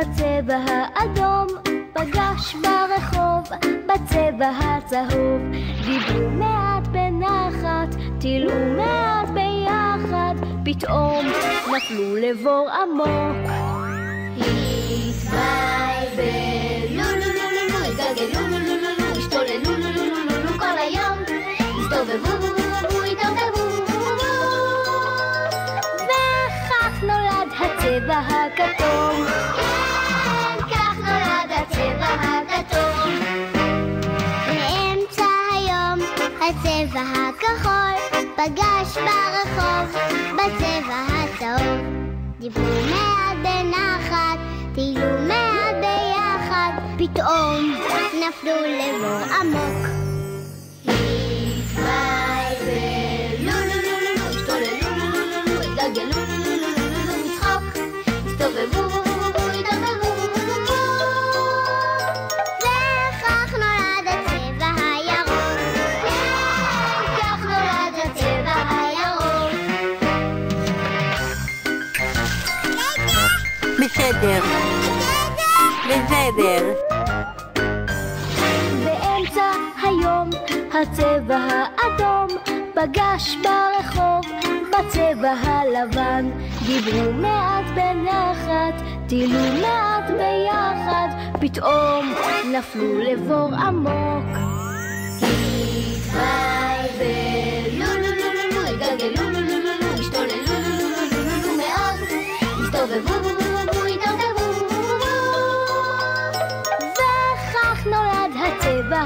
הצבע האדום פגש ברחוב בצבע הצהוב. דיברו מעט בנחת, טילו מעט ביחד, פתאום נפלו לבור עמוק. התבלבלו, התגלגלו, השתוללו, כל היום הסתובבו, התערבבו, וכך נולד הצבע הכתום. כך נולד הצבע הכתום. באמצע היום הצבע הכחול פגש ברחוב בצבע הצהוב. דיברו מעט בנחת, טילו מעט ביחד, פתאום נפלו לבור עמוק. התבלבלו, השתוללו, התגלגלו, מצחוק, הסתובבו, התערבבו, וכך נולד הצבע הירוק. כך נולד הצבע הירוק. בסדר. בסדר. באמצע היום הצבע האדום פגש ברחוב בצבע הלבן. דיברו מעט בנחת, טילו מעט ביחד, פתאום נפלו לבור עמוק. התבלבלו, התגלגלו, השתוללו מאוד, הסתובבו, התערבבו, וכך נולד הצבע